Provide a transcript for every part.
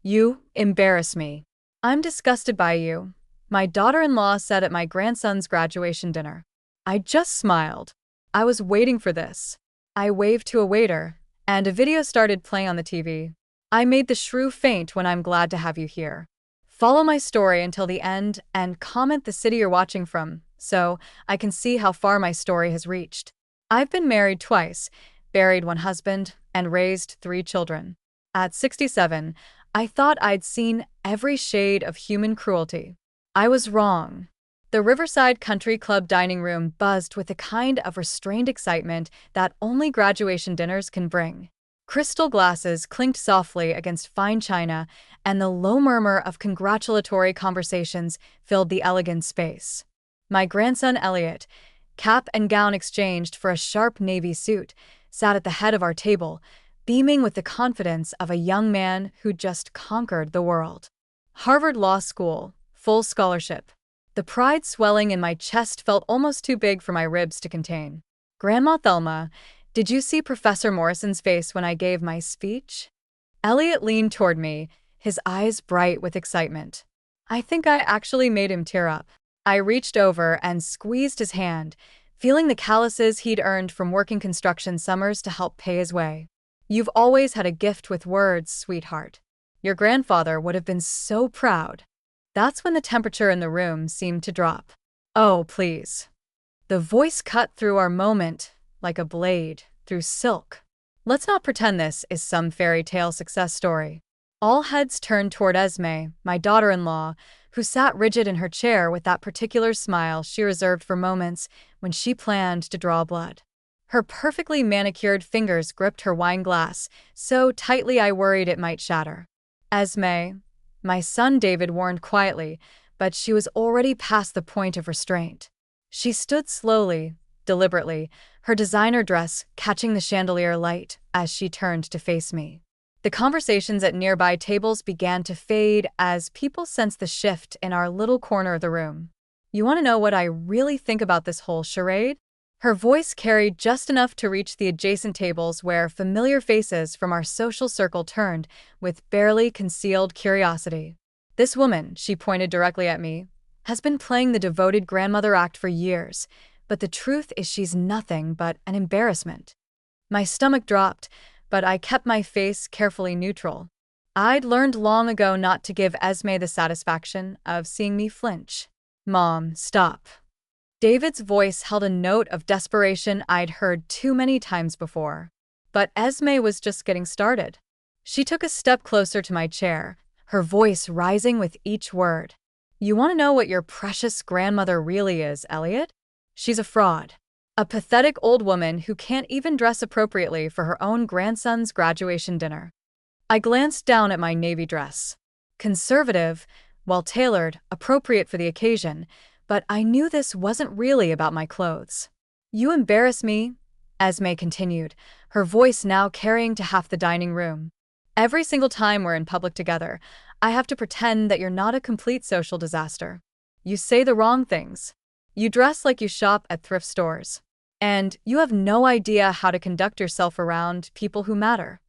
You embarrass me. I'm disgusted by you, my daughter-in-law said at my grandson's graduation dinner. I just smiled. I was waiting for this. I waved to a waiter, and a video started playing on the TV. I made the shrew faint when I'm glad to have you here. Follow my story until the end and comment the city you're watching from, so I can see how far my story has reached. I've been married twice, buried one husband, and raised 3 children. At 67, I thought I'd seen every shade of human cruelty. I was wrong. The Riverside Country Club dining room buzzed with the kind of restrained excitement that only graduation dinners can bring. Crystal glasses clinked softly against fine china, and the low murmur of congratulatory conversations filled the elegant space. My grandson Elliot, cap and gown exchanged for a sharp navy suit, sat at the head of our table, beaming with the confidence of a young man who just conquered the world. Harvard Law School, full scholarship. The pride swelling in my chest felt almost too big for my ribs to contain. Grandma Thelma, did you see Professor Morrison's face when I gave my speech? Elliot leaned toward me, his eyes bright with excitement. I think I actually made him tear up. I reached over and squeezed his hand, feeling the calluses he'd earned from working construction summers to help pay his way. You've always had a gift with words, sweetheart. Your grandfather would have been so proud. That's when the temperature in the room seemed to drop. Oh, please. The voice cut through our moment like a blade through silk. Let's not pretend this is some fairy tale success story. All heads turned toward Esme, my daughter-in-law, who sat rigid in her chair with that particular smile she reserved for moments when she planned to draw blood. Her perfectly manicured fingers gripped her wine glass so tightly I worried it might shatter. Esme, my son David warned quietly, but she was already past the point of restraint. She stood slowly, deliberately, her designer dress catching the chandelier light as she turned to face me. The conversations at nearby tables began to fade as people sensed the shift in our little corner of the room. You want to know what I really think about this whole charade? Her voice carried just enough to reach the adjacent tables where familiar faces from our social circle turned with barely concealed curiosity. This woman, she pointed directly at me, has been playing the devoted grandmother act for years, but the truth is she's nothing but an embarrassment. My stomach dropped, but I kept my face carefully neutral. I'd learned long ago not to give Esme the satisfaction of seeing me flinch. Mom, stop. David's voice held a note of desperation I'd heard too many times before. But Esme was just getting started. She took a step closer to my chair, her voice rising with each word. You want to know what your precious grandmother really is, Elliot? She's a fraud. A pathetic old woman who can't even dress appropriately for her own grandson's graduation dinner. I glanced down at my navy dress. Conservative, well-tailored, appropriate for the occasion, but I knew this wasn't really about my clothes. You embarrass me, Esme continued, her voice now carrying to half the dining room. Every single time we're in public together, I have to pretend that you're not a complete social disaster. You say the wrong things. You dress like you shop at thrift stores. And you have no idea how to conduct yourself around people who matter.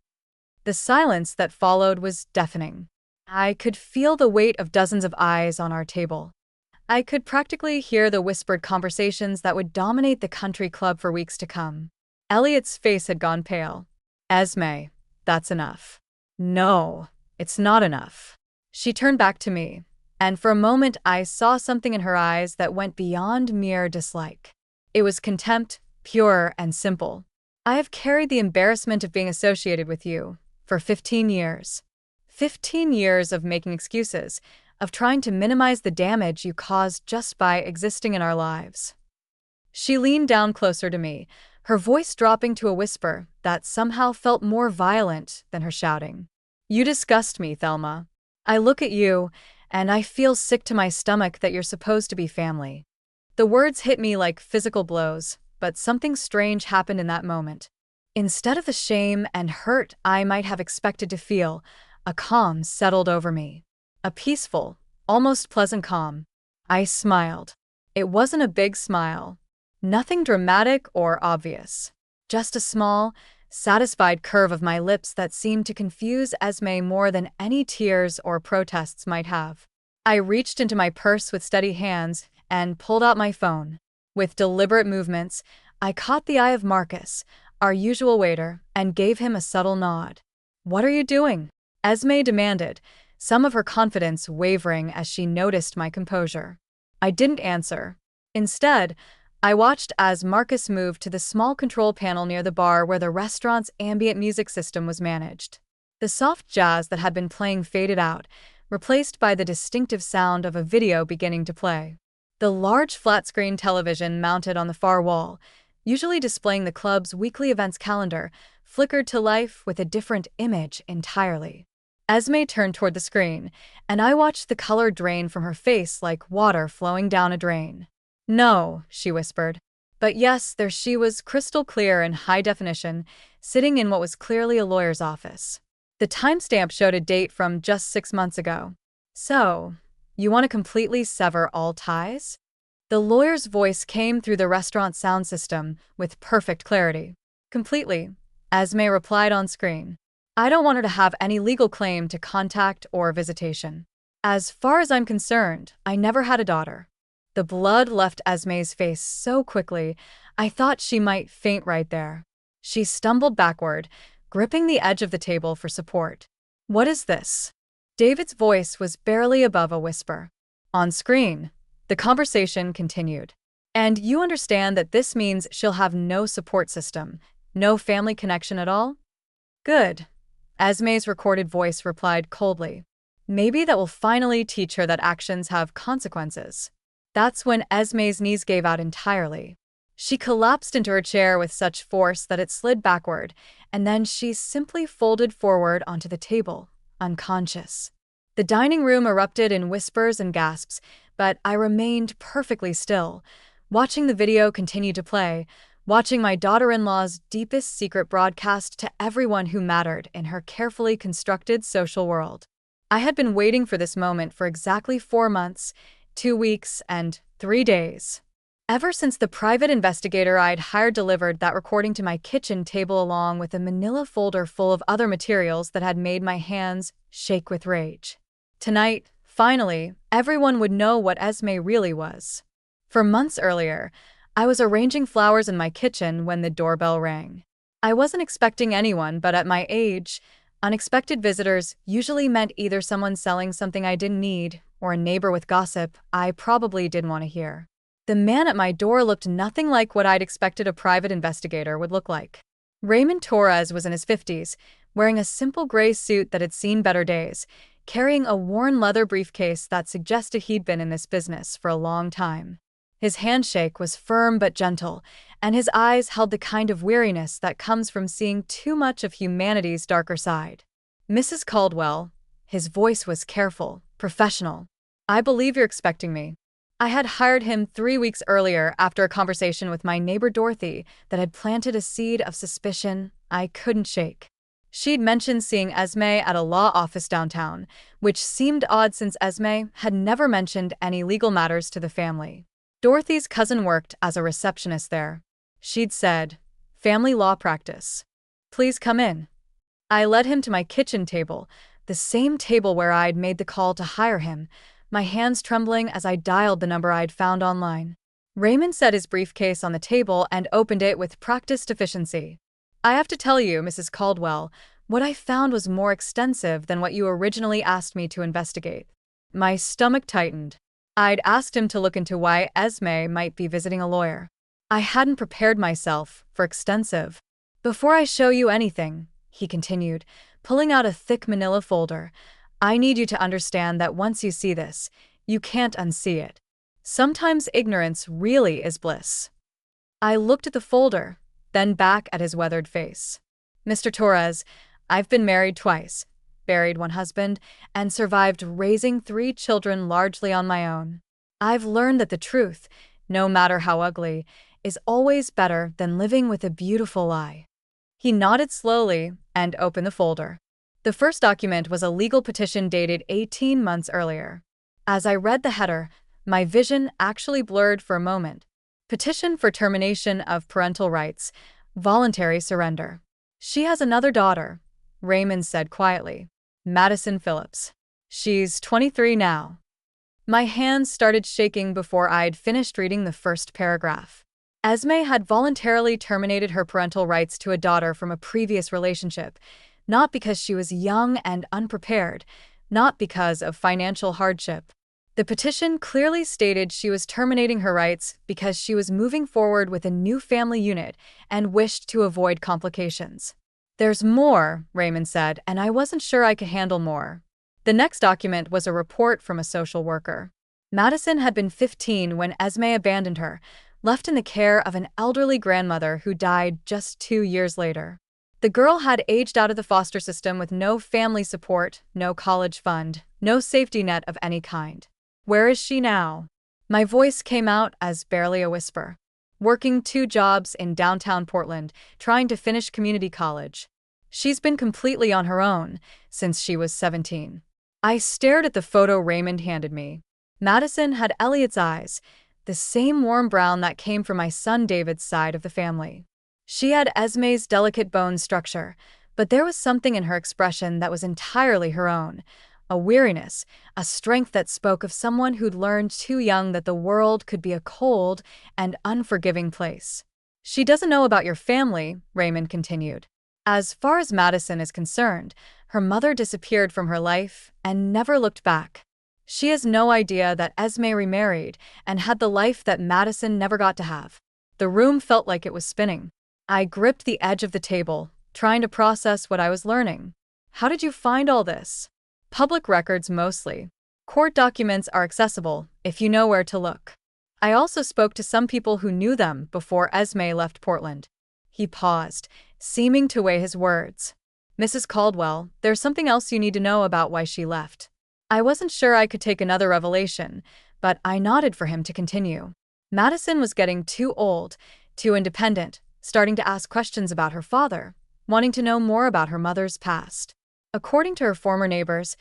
The silence that followed was deafening. I could feel the weight of dozens of eyes on our table. I could practically hear the whispered conversations that would dominate the country club for weeks to come. Elliot's face had gone pale. Esme, that's enough. No, it's not enough. She turned back to me, and for a moment I saw something in her eyes that went beyond mere dislike. It was contempt, pure and simple. I have carried the embarrassment of being associated with you for 15 years. 15 years of making excuses, of trying to minimize the damage you caused just by existing in our lives. She leaned down closer to me, her voice dropping to a whisper that somehow felt more violent than her shouting. You disgust me, Thelma. I look at you, and I feel sick to my stomach that you're supposed to be family. The words hit me like physical blows, but something strange happened in that moment. Instead of the shame and hurt I might have expected to feel, a calm settled over me. A peaceful, almost pleasant calm. I smiled. It wasn't a big smile. Nothing dramatic or obvious. Just a small, satisfied curve of my lips that seemed to confuse Esme more than any tears or protests might have. I reached into my purse with steady hands and pulled out my phone. With deliberate movements, I caught the eye of Marcus, our usual waiter, and gave him a subtle nod. "What are you doing?" Esme demanded, some of her confidence wavering as she noticed my composure. I didn't answer. Instead, I watched as Marcus moved to the small control panel near the bar where the restaurant's ambient music system was managed. The soft jazz that had been playing faded out, replaced by the distinctive sound of a video beginning to play. The large flat-screen television mounted on the far wall, usually displaying the club's weekly events calendar, flickered to life with a different image entirely. Esme turned toward the screen, and I watched the color drain from her face like water flowing down a drain. "No," she whispered. But yes, there she was, crystal clear in high definition, sitting in what was clearly a lawyer's office. The timestamp showed a date from just 6 months ago. "So, you want to completely sever all ties?" The lawyer's voice came through the restaurant sound system with perfect clarity. "Completely," Esme replied on screen. "I don't want her to have any legal claim to contact or visitation. As far as I'm concerned, I never had a daughter." The blood left Esme's face so quickly, I thought she might faint right there. She stumbled backward, gripping the edge of the table for support. "What is this?" David's voice was barely above a whisper. On screen, the conversation continued. "And you understand that this means she'll have no support system, no family connection at all?" "Good," Esme's recorded voice replied coldly. "Maybe that will finally teach her that actions have consequences." That's when Esme's knees gave out entirely. She collapsed into her chair with such force that it slid backward, and then she simply folded forward onto the table, unconscious. The dining room erupted in whispers and gasps, but I remained perfectly still, watching the video continue to play, watching my daughter-in-law's deepest secret broadcast to everyone who mattered in her carefully constructed social world. I had been waiting for this moment for exactly 4 months, 2 weeks, and 3 days. Ever since the private investigator I'd hired delivered that recording to my kitchen table along with a manila folder full of other materials that had made my hands shake with rage. Tonight, finally, everyone would know what Esme really was. For months earlier, I was arranging flowers in my kitchen when the doorbell rang. I wasn't expecting anyone, but at my age, unexpected visitors usually meant either someone selling something I didn't need or a neighbor with gossip I probably didn't want to hear. The man at my door looked nothing like what I'd expected a private investigator would look like. Raymond Torres was in his 50s, wearing a simple gray suit that had seen better days, carrying a worn leather briefcase that suggested he'd been in this business for a long time. His handshake was firm but gentle, and his eyes held the kind of weariness that comes from seeing too much of humanity's darker side. "Mrs. Caldwell," his voice was careful, professional. "I believe you're expecting me." I had hired him 3 weeks earlier after a conversation with my neighbor Dorothy that had planted a seed of suspicion I couldn't shake. She'd mentioned seeing Esme at a law office downtown, which seemed odd since Esme had never mentioned any legal matters to the family. Dorothy's cousin worked as a receptionist there. She'd said, "Family law practice. Please come in." I led him to my kitchen table, the same table where I'd made the call to hire him, my hands trembling as I dialed the number I'd found online. Raymond set his briefcase on the table and opened it with practiced efficiency. "I have to tell you, Mrs. Caldwell, what I found was more extensive than what you originally asked me to investigate." My stomach tightened. I'd asked him to look into why Esme might be visiting a lawyer. I hadn't prepared myself for extensive. "Before I show you anything," he continued, pulling out a thick manila folder, "I need you to understand that once you see this, you can't unsee it. Sometimes ignorance really is bliss." I looked at the folder, then back at his weathered face. "Mr. Torres, I've been married twice, buried one husband, and survived raising 3 children largely on my own. I've learned that the truth, no matter how ugly, is always better than living with a beautiful lie." He nodded slowly and opened the folder. The first document was a legal petition dated 18 months earlier. As I read the header, my vision actually blurred for a moment. Petition for termination of parental rights, voluntary surrender. She has another daughter, Raymond said quietly. Madison Phillips. She's 23 now. My hands started shaking before I'd finished reading the first paragraph. Esme had voluntarily terminated her parental rights to a daughter from a previous relationship, not because she was young and unprepared, not because of financial hardship. The petition clearly stated she was terminating her rights because she was moving forward with a new family unit and wished to avoid complications. There's more, Raymond said, and I wasn't sure I could handle more. The next document was a report from a social worker. Madison had been 15 when Esme abandoned her, left in the care of an elderly grandmother who died just 2 years later. The girl had aged out of the foster system with no family support, no college fund, no safety net of any kind. Where is she now? My voice came out as barely a whisper. Working 2 jobs in downtown Portland, trying to finish community college. She's been completely on her own since she was 17. I stared at the photo Raymond handed me. Madison had Elliot's eyes, the same warm brown that came from my son David's side of the family. She had Esme's delicate bone structure, but there was something in her expression that was entirely her own. A weariness, a strength that spoke of someone who'd learned too young that the world could be a cold and unforgiving place. She doesn't know about your family, Raymond continued. As far as Madison is concerned, her mother disappeared from her life and never looked back. She has no idea that Esme remarried and had the life that Madison never got to have. The room felt like it was spinning. I gripped the edge of the table, trying to process what I was learning. How did you find all this? Public records mostly. Court documents are accessible if you know where to look. I also spoke to some people who knew them before Esme left Portland. He paused, seeming to weigh his words. Mrs. Caldwell, there's something else you need to know about why she left. I wasn't sure I could take another revelation, but I nodded for him to continue. Madison was getting too old, too independent, starting to ask questions about her father, wanting to know more about her mother's past. According to her former neighbors,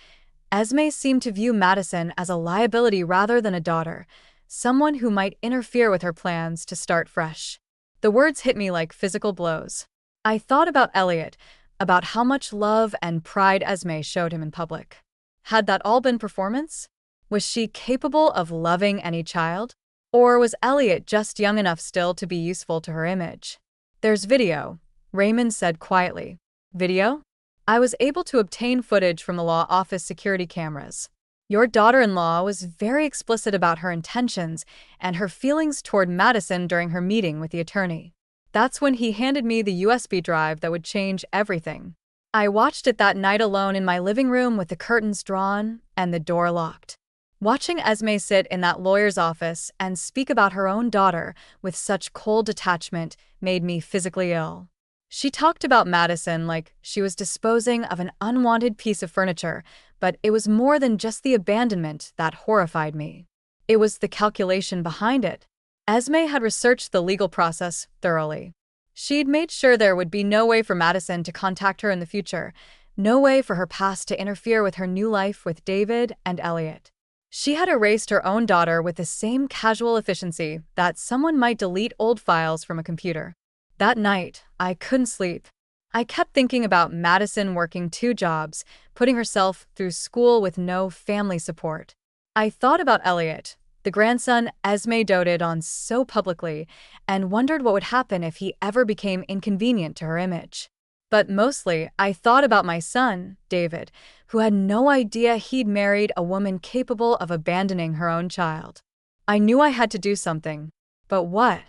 Esme seemed to view Madison as a liability rather than a daughter, someone who might interfere with her plans to start fresh. The words hit me like physical blows. I thought about Elliot, about how much love and pride Esme showed him in public. Had that all been performance? Was she capable of loving any child? Or was Elliot just young enough still to be useful to her image? There's video, Raymond said quietly. Video? I was able to obtain footage from the law office security cameras. Your daughter-in-law was very explicit about her intentions and her feelings toward Madison during her meeting with the attorney. That's when he handed me the USB drive that would change everything. I watched it that night alone in my living room with the curtains drawn and the door locked. Watching Esme sit in that lawyer's office and speak about her own daughter with such cold detachment made me physically ill. She talked about Madison like she was disposing of an unwanted piece of furniture, but it was more than just the abandonment that horrified me. It was the calculation behind it. Esme had researched the legal process thoroughly. She'd made sure there would be no way for Madison to contact her in the future, no way for her past to interfere with her new life with David and Elliot. She had erased her own daughter with the same casual efficiency that someone might delete old files from a computer. That night, I couldn't sleep. I kept thinking about Madison working 2 jobs, putting herself through school with no family support. I thought about Elliot, the grandson Esme doted on so publicly, and wondered what would happen if he ever became inconvenient to her image. But mostly, I thought about my son, David, who had no idea he'd married a woman capable of abandoning her own child. I knew I had to do something. But what?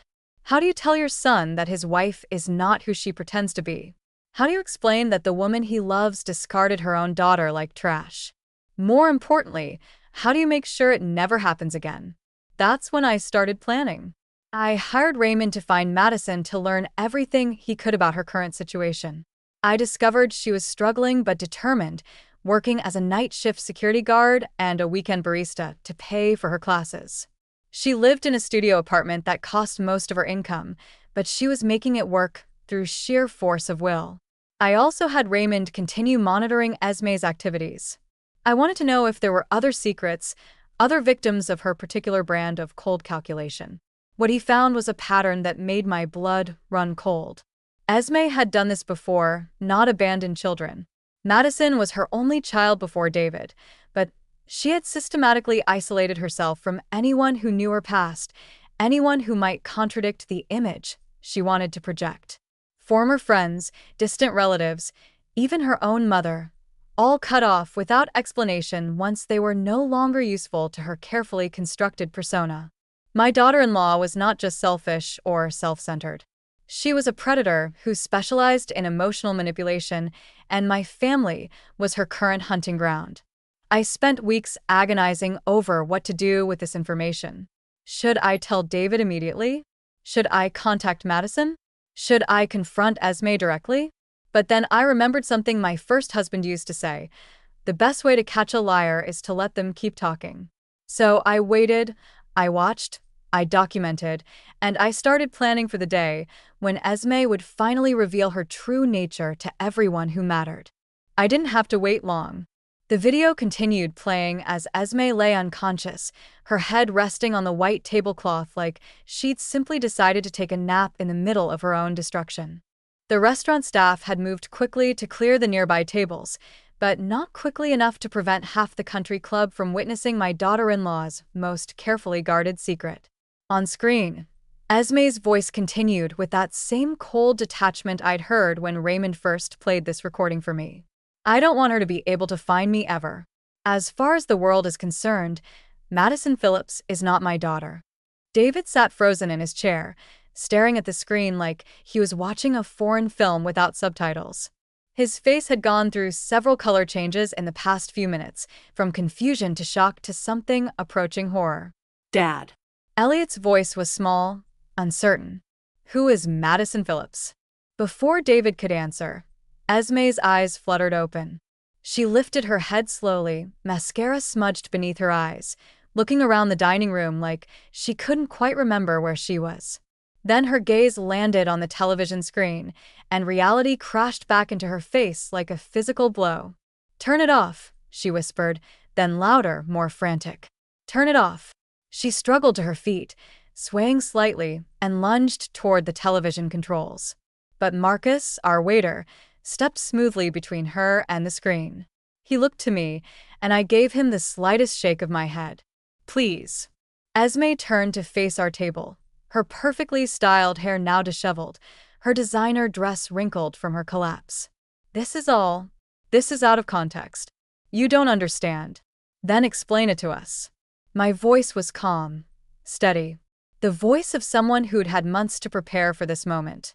How do you tell your son that his wife is not who she pretends to be? How do you explain that the woman he loves discarded her own daughter like trash? More importantly, how do you make sure it never happens again? That's when I started planning. I hired Raymond to find Madison to learn everything he could about her current situation. I discovered she was struggling but determined, working as a night shift security guard and a weekend barista to pay for her classes. She lived in a studio apartment that cost most of her income, but she was making it work through sheer force of will. I also had Raymond continue monitoring Esme's activities. I wanted to know if there were other secrets, other victims of her particular brand of cold calculation. What he found was a pattern that made my blood run cold. Esme had done this before, not abandoned children. Madison was her only child before David, but she had systematically isolated herself from anyone who knew her past, anyone who might contradict the image she wanted to project. Former friends, distant relatives, even her own mother, all cut off without explanation once they were no longer useful to her carefully constructed persona. My daughter-in-law was not just selfish or self-centered. She was a predator who specialized in emotional manipulation, and my family was her current hunting ground. I spent weeks agonizing over what to do with this information. Should I tell David immediately? Should I contact Madison? Should I confront Esme directly? But then I remembered something my first husband used to say: the best way to catch a liar is to let them keep talking. So I waited, I watched, I documented, and I started planning for the day when Esme would finally reveal her true nature to everyone who mattered. I didn't have to wait long. The video continued playing as Esme lay unconscious, her head resting on the white tablecloth like she'd simply decided to take a nap in the middle of her own destruction. The restaurant staff had moved quickly to clear the nearby tables, but not quickly enough to prevent half the country club from witnessing my daughter-in-law's most carefully guarded secret. On screen, Esme's voice continued with that same cold detachment I'd heard when Raymond first played this recording for me. I don't want her to be able to find me ever. As far as the world is concerned, Madison Phillips is not my daughter. David sat frozen in his chair, staring at the screen like he was watching a foreign film without subtitles. His face had gone through several color changes in the past few minutes, from confusion to shock to something approaching horror. Dad. Elliot's voice was small, uncertain. Who is Madison Phillips? Before David could answer, Esme's eyes fluttered open. She lifted her head slowly, mascara smudged beneath her eyes, looking around the dining room like she couldn't quite remember where she was. Then her gaze landed on the television screen, and reality crashed back into her face like a physical blow. "Turn it off," she whispered, then louder, more frantic. "Turn it off." She struggled to her feet, swaying slightly, and lunged toward the television controls. But Marcus, our waiter, stepped smoothly between her and the screen. He looked to me, and I gave him the slightest shake of my head. "Please." Esme turned to face our table, her perfectly styled hair now disheveled, her designer dress wrinkled from her collapse. "This is all. This is out of context. You don't understand. Then explain it to us." My voice was calm, steady, the voice of someone who'd had months to prepare for this moment.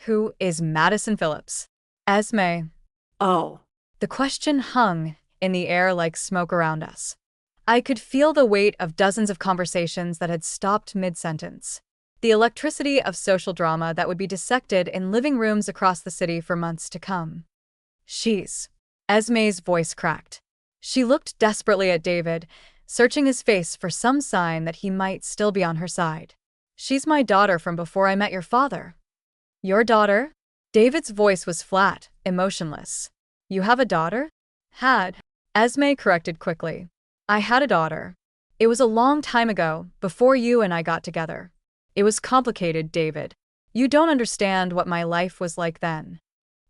"Who is Madison Phillips?" "Esme." Oh. The question hung in the air like smoke around us. I could feel the weight of dozens of conversations that had stopped mid-sentence. The electricity of social drama that would be dissected in living rooms across the city for months to come. "She's..." Esme's voice cracked. She looked desperately at David, searching his face for some sign that he might still be on her side. "She's my daughter from before I met your father." "Your daughter?" David's voice was flat, emotionless. "You have a daughter?" "Had." Esme corrected quickly. "I had a daughter. It was a long time ago, before you and I got together. It was complicated, David. You don't understand what my life was like then."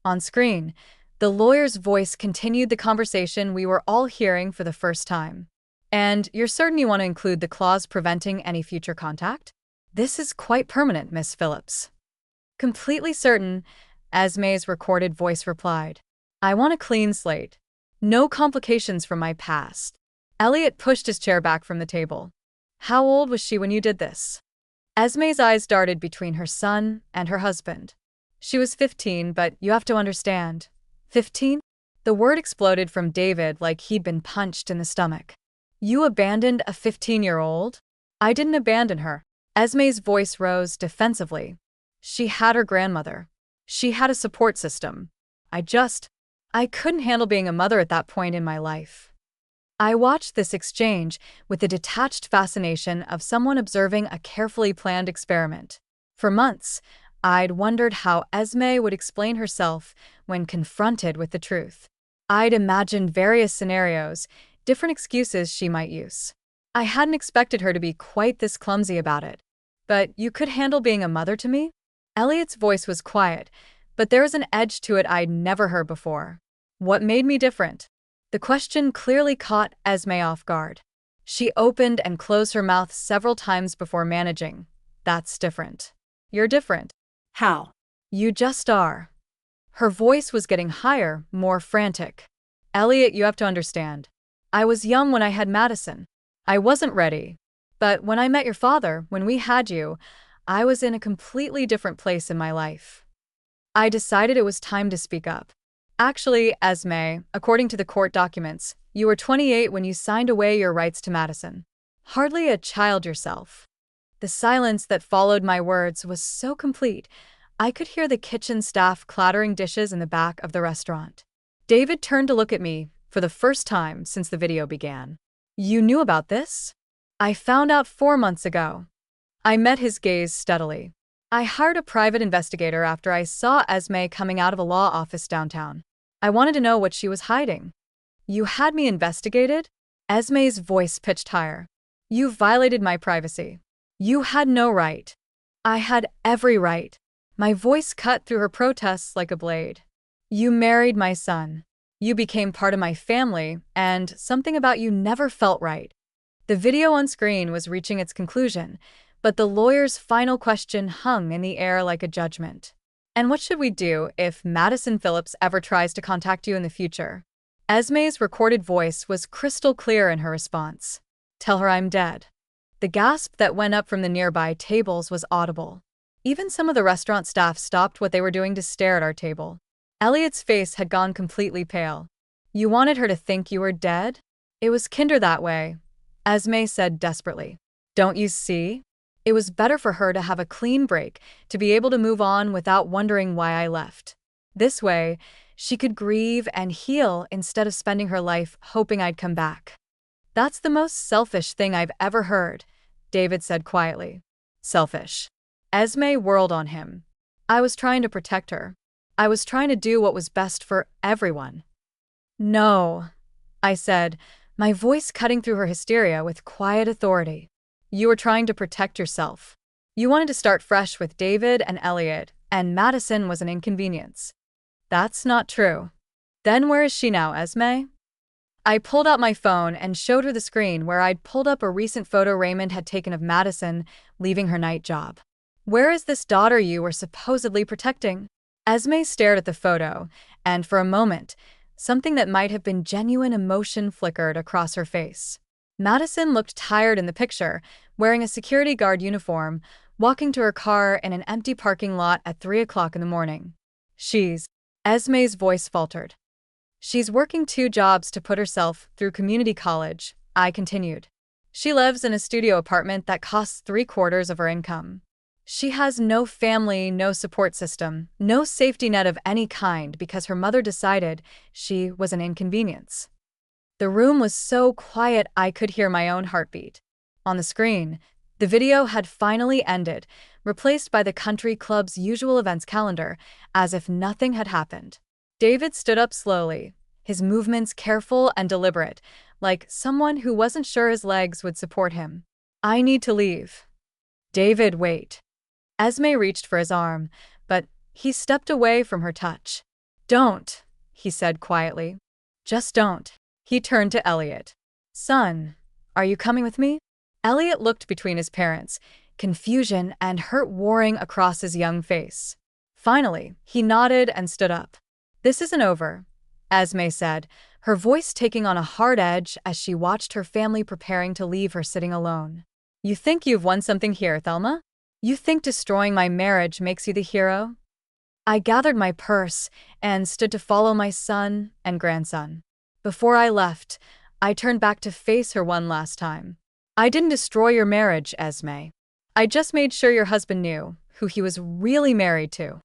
On screen, the lawyer's voice continued the conversation we were all hearing for the first time. "And you're certain you want to include the clause preventing any future contact? This is quite permanent, Miss Phillips." "Completely certain," Esme's recorded voice replied. "I want a clean slate. No complications from my past." Elliot pushed his chair back from the table. "How old was she when you did this?" Esme's eyes darted between her son and her husband. "She was 15, but you have to understand." "15? The word exploded from David like he'd been punched in the stomach. "You abandoned a 15-year-old? "I didn't abandon her." Esme's voice rose defensively. "She had her grandmother. She had a support system. I couldn't handle being a mother at that point in my life." I watched this exchange with the detached fascination of someone observing a carefully planned experiment. For months, I'd wondered how Esme would explain herself when confronted with the truth. I'd imagined various scenarios, different excuses she might use. I hadn't expected her to be quite this clumsy about it. "But you could handle being a mother to me?" Elliot's voice was quiet, But there was an edge to it I'd never heard before. What made me different? The question clearly caught Esme off guard. She opened and closed her mouth several times before managing. That's different. You're different. How? You just are. Her voice was getting higher, more frantic. Elliot, you have to understand. I was young when I had Madison. I wasn't ready. But when I met your father, when we had you, I was in a completely different place in my life. I decided it was time to speak up. Actually, Esme, according to the court documents, you were 28 when you signed away your rights to Madison. Hardly a child yourself. The silence that followed my words was so complete, I could hear the kitchen staff clattering dishes in the back of the restaurant. David turned to look at me for the first time since the video began. You knew about this? I found out 4 months ago. I met his gaze steadily. I hired a private investigator after I saw Esme coming out of a law office downtown. I wanted to know what she was hiding. You had me investigated? Esme's voice pitched higher. You violated my privacy. You had no right. I had every right. My voice cut through her protests like a blade. You married my son. You became part of my family, and something about you never felt right. The video on screen was reaching its conclusion, but the lawyer's final question hung in the air like a judgment. And what should we do if Madison Phillips ever tries to contact you in the future? Esme's recorded voice was crystal clear in her response. Tell her I'm dead. The gasp that went up from the nearby tables was audible. Even some of the restaurant staff stopped what they were doing to stare at our table. Elliot's face had gone completely pale. You wanted her to think you were dead? It was kinder that way, Esme said desperately. Don't you see? It was better for her to have a clean break, to be able to move on without wondering why I left. This way, she could grieve and heal instead of spending her life hoping I'd come back. That's the most selfish thing I've ever heard, David said quietly. Selfish. Esme whirled on him. I was trying to protect her. I was trying to do what was best for everyone. No, I said, my voice cutting through her hysteria with quiet authority. You were trying to protect yourself. You wanted to start fresh with David and Elliot, and Madison was an inconvenience. That's not true. Then where is she now, Esme? I pulled out my phone and showed her the screen where I'd pulled up a recent photo Raymond had taken of Madison leaving her night job. Where is this daughter you were supposedly protecting? Esme stared at the photo, and for a moment, something that might have been genuine emotion flickered across her face. Madison looked tired in the picture, wearing a security guard uniform, walking to her car in an empty parking lot at 3 o'clock in the morning. Esme's voice faltered. She's working 2 jobs to put herself through community college, I continued. She lives in a studio apartment that costs 3/4 of her income. She has no family, no support system, no safety net of any kind because her mother decided she was an inconvenience. The room was so quiet I could hear my own heartbeat. On the screen, the video had finally ended, replaced by the country club's usual events calendar, as if nothing had happened. David stood up slowly, his movements careful and deliberate, like someone who wasn't sure his legs would support him. I need to leave. David, wait. Esme reached for his arm, but he stepped away from her touch. Don't, he said quietly. Just don't. He turned to Elliot. Son, are you coming with me? Elliot looked between his parents, confusion and hurt warring across his young face. Finally, he nodded and stood up. This isn't over, Esme said, her voice taking on a hard edge as she watched her family preparing to leave her sitting alone. You think you've won something here, Thelma? You think destroying my marriage makes you the hero? I gathered my purse and stood to follow my son and grandson. Before I left, I turned back to face her one last time. I didn't destroy your marriage, Esme. I just made sure your husband knew who he was really married to.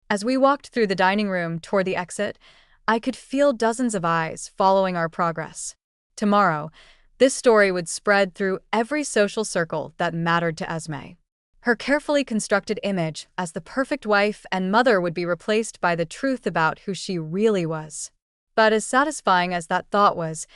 As we walked through the dining room toward the exit, I could feel dozens of eyes following our progress. Tomorrow, this story would spread through every social circle that mattered to Esme. Her carefully constructed image as the perfect wife and mother would be replaced by the truth about who she really was. But as satisfying as that thought was,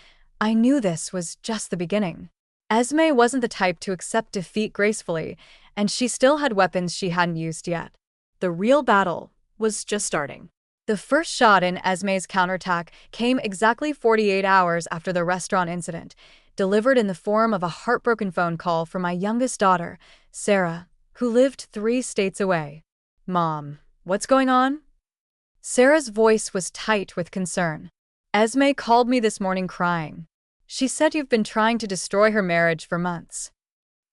I knew this was just the beginning. Esme wasn't the type to accept defeat gracefully, and she still had weapons she hadn't used yet. The real battle was just starting. The first shot in Esme's counterattack came exactly 48 hours after the restaurant incident, delivered in the form of a heartbroken phone call from my youngest daughter, Sarah, who lived 3 states away. "Mom, what's going on?" Sarah's voice was tight with concern. "Esme called me this morning crying. She said you've been trying to destroy her marriage for months."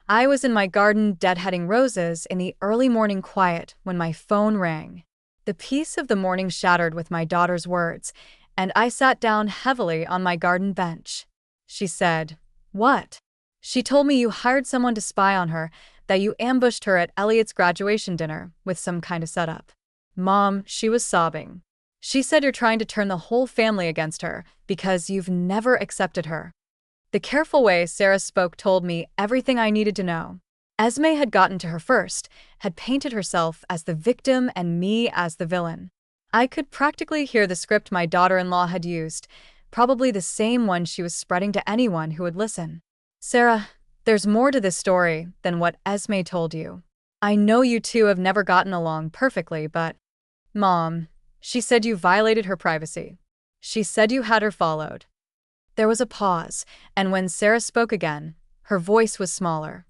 I was in my garden deadheading roses in the early morning quiet when my phone rang. The peace of the morning shattered with my daughter's words, and I sat down heavily on my garden bench. She said, "What?" "She told me you hired someone to spy on her, that you ambushed her at Elliot's graduation dinner with some kind of setup." Mom, she was sobbing. "She said you're trying to turn the whole family against her because you've never accepted her." The careful way Sarah spoke told me everything I needed to know. Esme had gotten to her first, had painted herself as the victim and me as the villain. I could practically hear the script my daughter-in-law had used, probably the same one she was spreading to anyone who would listen. "Sarah, there's more to this story than what Esme told you. I know you two have never gotten along perfectly, but—" "Mom, she said you violated her privacy. She said you had her followed." There was a pause, and when Sarah spoke again, her voice was smaller.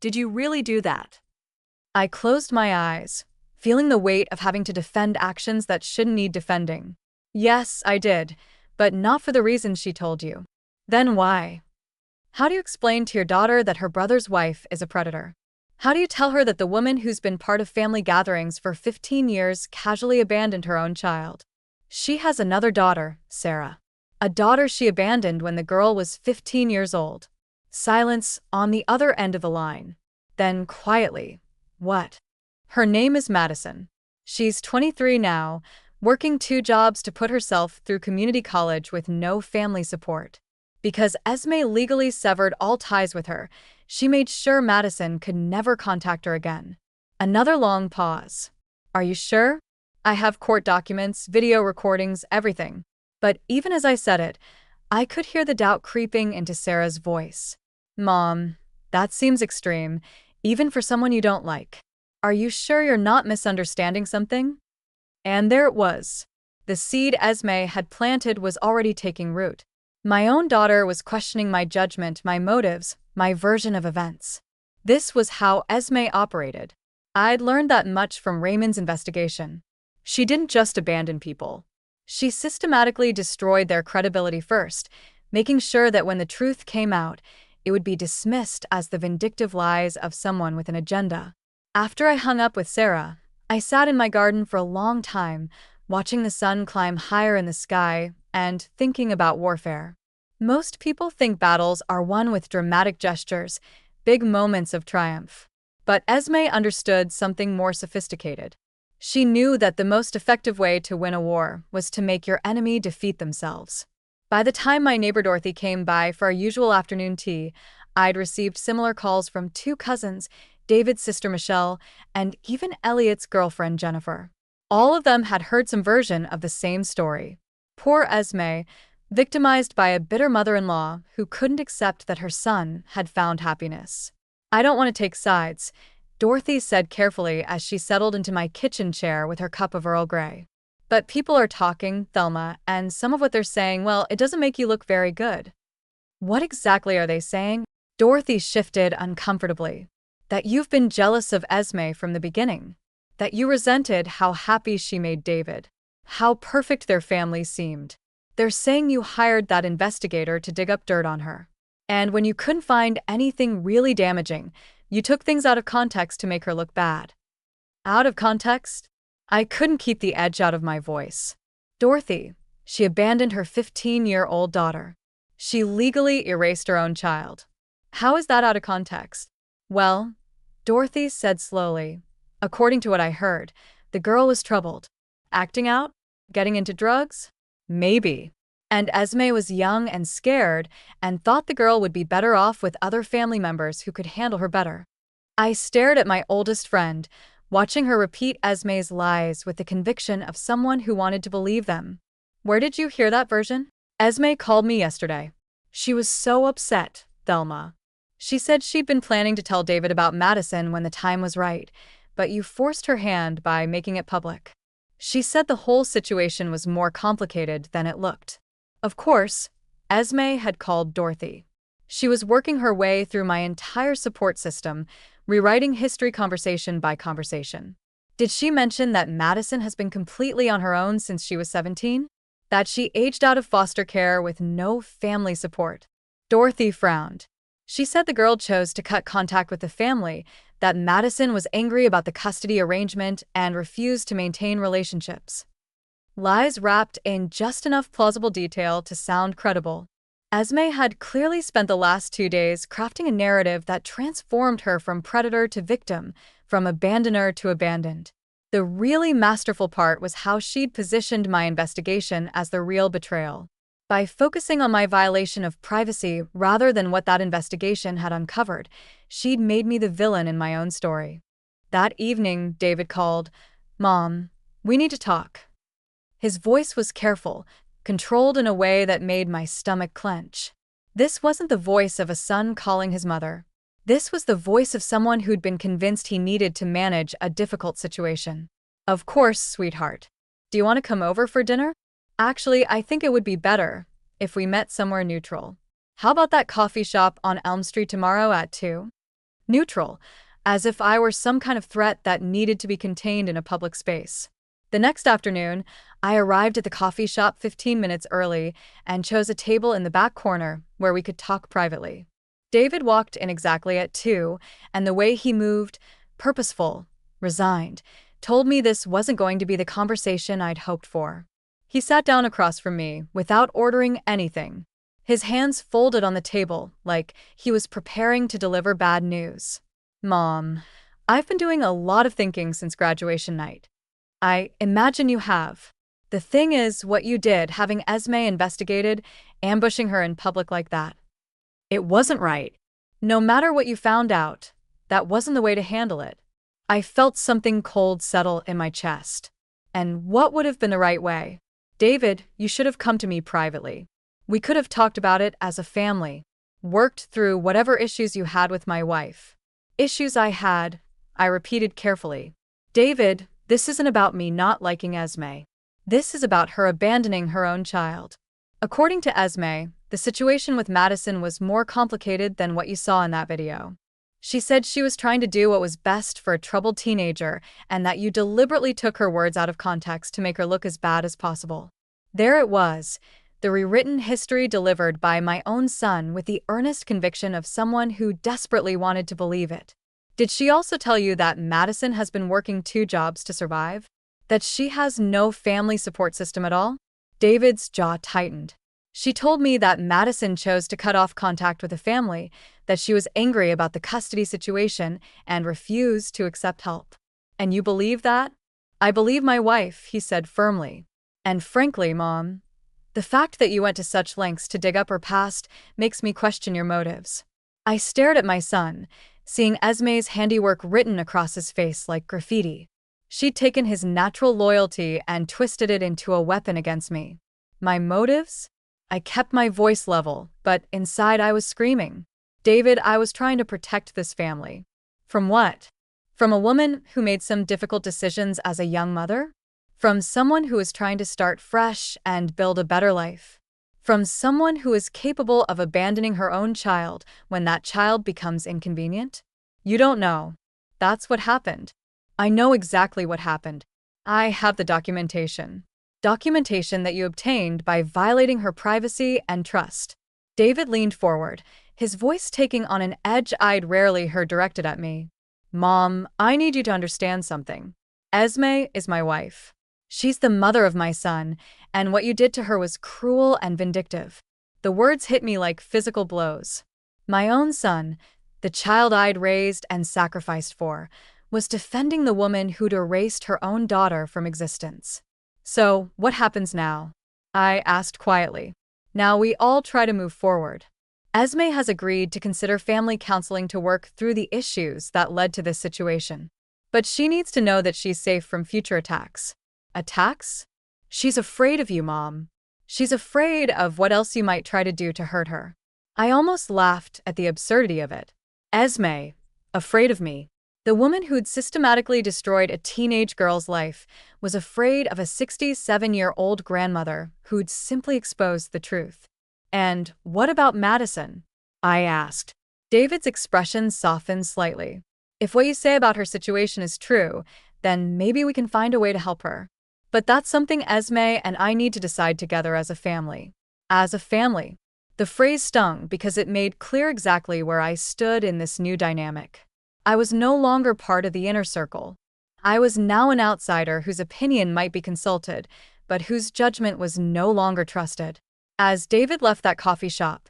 "Did you really do that?" I closed my eyes, feeling the weight of having to defend actions that shouldn't need defending. "Yes, I did, but not for the reasons she told you." "Then why? How do you explain to your daughter that her brother's wife is a predator? How do you tell her that the woman who's been part of family gatherings for 15 years casually abandoned her own child? She has another daughter, Sarah. A daughter she abandoned when the girl was 15 years old." Silence on the other end of the line. Then, quietly, "What?" "Her name is Madison. She's 23 now, working 2 jobs to put herself through community college with no family support. Because Esme legally severed all ties with her, she made sure Madison could never contact her again." Another long pause. "Are you sure?" "I have court documents, video recordings, everything." But even as I said it, I could hear the doubt creeping into Sarah's voice. "Mom, that seems extreme, even for someone you don't like. Are you sure you're not misunderstanding something?" And there it was. The seed Esme had planted was already taking root. My own daughter was questioning my judgment, my motives, my version of events. This was how Esme operated. I'd learned that much from Raymond's investigation. She didn't just abandon people. She systematically destroyed their credibility first, making sure that when the truth came out, it would be dismissed as the vindictive lies of someone with an agenda. After I hung up with Sarah, I sat in my garden for a long time, watching the sun climb higher in the sky and thinking about warfare. Most people think battles are won with dramatic gestures, big moments of triumph. But Esme understood something more sophisticated. She knew that the most effective way to win a war was to make your enemy defeat themselves. By the time my neighbor Dorothy came by for our usual afternoon tea, I'd received similar calls from 2 cousins, David's sister Michelle, and even Elliot's girlfriend Jennifer. All of them had heard some version of the same story. Poor Esme, victimized by a bitter mother-in-law who couldn't accept that her son had found happiness. "I don't want to take sides," Dorothy said carefully as she settled into my kitchen chair with her cup of Earl Grey. "But people are talking, Thelma, and some of what they're saying, well, it doesn't make you look very good." "What exactly are they saying?" Dorothy shifted uncomfortably. "That you've been jealous of Esme from the beginning. That you resented how happy she made David. How perfect their family seemed. They're saying you hired that investigator to dig up dirt on her. And when you couldn't find anything really damaging, you took things out of context to make her look bad." "Out of context?" I couldn't keep the edge out of my voice. "Dorothy, she abandoned her 15-year-old daughter. She legally erased her own child. How is that out of context?" "Well," Dorothy said slowly, "according to what I heard, the girl was troubled. Acting out? Getting into drugs? Maybe. And Esme was young and scared and thought the girl would be better off with other family members who could handle her better." I stared at my oldest friend, watching her repeat Esme's lies with the conviction of someone who wanted to believe them. "Where did you hear that version?" "Esme called me yesterday. She was so upset, Thelma. She said she'd been planning to tell David about Madison when the time was right, but you forced her hand by making it public." She said the whole situation was more complicated than it looked. Of course, Esme had called Dorothy. She was working her way through my entire support system, rewriting history conversation by conversation. Did she mention that Madison has been completely on her own since she was 17? That she aged out of foster care with no family support? Dorothy frowned. She said the girl chose to cut contact with the family, that Madison was angry about the custody arrangement and refused to maintain relationships. Lies wrapped in just enough plausible detail to sound credible. Esme had clearly spent the last 2 days crafting a narrative that transformed her from predator to victim, from abandoner to abandoned. The really masterful part was how she'd positioned my investigation as the real betrayal. By focusing on my violation of privacy rather than what that investigation had uncovered, she'd made me the villain in my own story. That evening, David called. "Mom, we need to talk." His voice was careful, controlled in a way that made my stomach clench. This wasn't the voice of a son calling his mother. This was the voice of someone who'd been convinced he needed to manage a difficult situation. "Of course, sweetheart. Do you want to come over for dinner? Actually, I think it would be better if we met somewhere neutral. How about that coffee shop on Elm Street tomorrow at 2? Neutral, as if I were some kind of threat that needed to be contained in a public space. The next afternoon, I arrived at the coffee shop 15 minutes early and chose a table in the back corner where we could talk privately. David walked in exactly at 2, and the way he moved, purposeful, resigned, told me this wasn't going to be the conversation I'd hoped for. He sat down across from me without ordering anything. His hands folded on the table like he was preparing to deliver bad news. "Mom, I've been doing a lot of thinking since graduation night. I imagine you have. The thing is, what you did, having Esme investigated, ambushing her in public like that. It wasn't right. No matter what you found out, that wasn't the way to handle it." I felt something cold settle in my chest. And what would have been the right way? "David, you should have come to me privately. We could have talked about it as a family, worked through whatever issues you had with my wife." "Issues I had," I repeated carefully. "David, this isn't about me not liking Esme. This is about her abandoning her own child." According to Esme, the situation with Madison was more complicated than what you saw in that video. She said she was trying to do what was best for a troubled teenager and that you deliberately took her words out of context to make her look as bad as possible. There it was, the rewritten history delivered by my own son with the earnest conviction of someone who desperately wanted to believe it. Did she also tell you that Madison has been working 2 jobs to survive? That she has no family support system at all? David's jaw tightened. She told me that Madison chose to cut off contact with the family, that she was angry about the custody situation and refused to accept help. "And you believe that?" "I believe my wife," he said firmly. "And frankly, Mom, the fact that you went to such lengths to dig up her past makes me question your motives." I stared at my son, seeing Esme's handiwork written across his face like graffiti. She'd taken his natural loyalty and twisted it into a weapon against me. My motives? I kept my voice level, but inside I was screaming. "David, I was trying to protect this family." From what? From a woman who made some difficult decisions as a young mother? From someone who is trying to start fresh and build a better life? From someone who is capable of abandoning her own child when that child becomes inconvenient? You don't know. That's what happened. I know exactly what happened. I have the documentation. Documentation that you obtained by violating her privacy and trust. David leaned forward, his voice taking on an edge I'd rarely heard directed at me. "Mom, I need you to understand something. Esme is my wife. She's the mother of my son, and what you did to her was cruel and vindictive." The words hit me like physical blows. My own son, the child I'd raised and sacrificed for, was defending the woman who'd erased her own daughter from existence. "So, what happens now?" I asked quietly. "Now we all try to move forward. Esme has agreed to consider family counseling to work through the issues that led to this situation. But she needs to know that she's safe from future attacks." "Attacks?" "She's afraid of you, Mom. She's afraid of what else you might try to do to hurt her." I almost laughed at the absurdity of it. Esme, afraid of me. The woman who'd systematically destroyed a teenage girl's life was afraid of a 67-year-old grandmother who'd simply exposed the truth. "And what about Madison?" I asked. David's expression softened slightly. "If what you say about her situation is true, then maybe we can find a way to help her. But that's something Esme and I need to decide together as a family." As a family. The phrase stung because it made clear exactly where I stood in this new dynamic. I was no longer part of the inner circle. I was now an outsider whose opinion might be consulted, but whose judgment was no longer trusted. As David left that coffee shop,